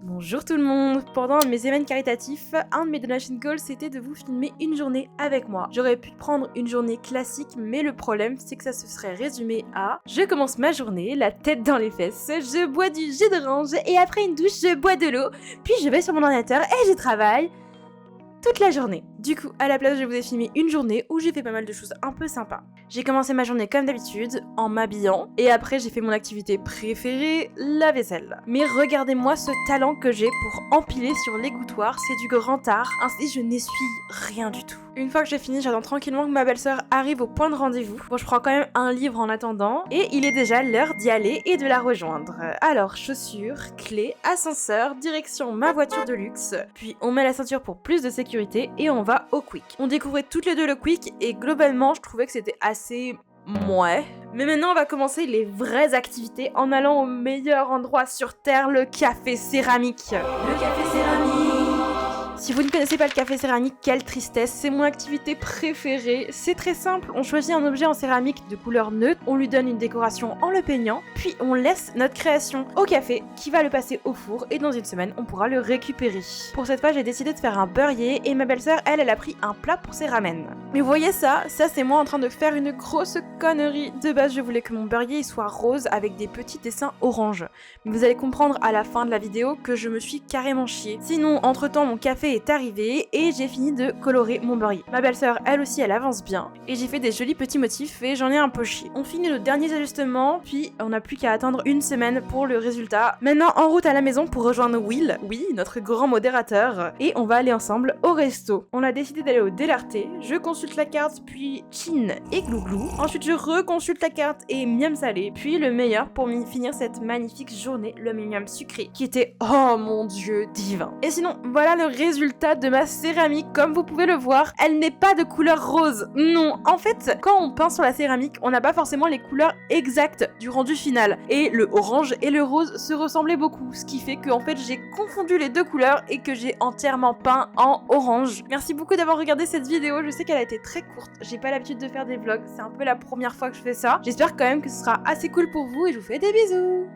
Bonjour tout le monde. Pendant mes événements caritatifs, un de mes donation goals c'était de vous filmer une journée avec moi. J'aurais pu prendre une journée classique, mais le problème c'est que ça se serait résumé à je commence ma journée, la tête dans les fesses, je bois du jus d'orange et après une douche je bois de l'eau, puis je vais sur mon ordinateur et je travaille toute la journée. Du coup, à la place, je vous ai filmé une journée où j'ai fait pas mal de choses un peu sympas. J'ai commencé ma journée comme d'habitude, en m'habillant, et après j'ai fait mon activité préférée, la vaisselle. Mais regardez-moi ce talent que j'ai pour empiler sur l'égouttoir, c'est du grand art, ainsi je n'essuie rien du tout. Une fois que j'ai fini, j'attends tranquillement que ma belle-sœur arrive au point de rendez-vous. Bon, je prends quand même un livre en attendant, et il est déjà l'heure d'y aller et de la rejoindre. Alors, chaussures, clés, ascenseur, direction ma voiture de luxe, puis on met la ceinture pour plus de sécurité, et on va au Quick. On découvrait toutes les deux le Quick et globalement je trouvais que c'était assez mouais. Mais maintenant on va commencer les vraies activités en allant au meilleur endroit sur terre, le café céramique. Le café céramique. Si vous ne connaissez pas le café céramique, quelle tristesse, c'est mon activité préférée. C'est très simple, on choisit un objet en céramique de couleur neutre, on lui donne une décoration en le peignant, puis on laisse notre création au café qui va le passer au four et dans une semaine on pourra le récupérer. Pour cette fois j'ai décidé de faire un beurrier et ma belle-sœur elle a pris un plat pour ses ramen. Mais vous voyez ça c'est moi en train de faire une grosse connerie. De base je voulais que mon beurrier soit rose avec des petits dessins orange. Mais vous allez comprendre à la fin de la vidéo que je me suis carrément chiée. Sinon entre temps mon café est arrivé et j'ai fini de colorer mon beurrier. Ma belle-sœur, elle aussi, elle avance bien et j'ai fait des jolis petits motifs et j'en ai un peu chié. On finit nos derniers ajustements, puis on n'a plus qu'à attendre une semaine pour le résultat. Maintenant, en route à la maison pour rejoindre Will, oui, notre grand modérateur, et on va aller ensemble au resto. On a décidé d'aller au Délarté, je consulte la carte, puis Chin et Glouglou. Ensuite, je reconsulte la carte et Miam Salé, puis le meilleur pour finir cette magnifique journée, le miam sucré, qui était, oh mon dieu, divin. Et sinon, voilà le résultat de ma céramique. Comme vous pouvez le voir, elle n'est pas de couleur rose. Non, en fait, quand on peint sur la céramique, on n'a pas forcément les couleurs exactes du rendu final. Et le orange et le rose se ressemblaient beaucoup, ce qui fait que en fait j'ai confondu les deux couleurs et que j'ai entièrement peint en orange. Merci beaucoup d'avoir regardé cette vidéo. Je sais qu'elle a été très courte. J'ai pas l'habitude de faire des vlogs. C'est un peu la première fois que je fais ça. J'espère quand même que ce sera assez cool pour vous et je vous fais des bisous.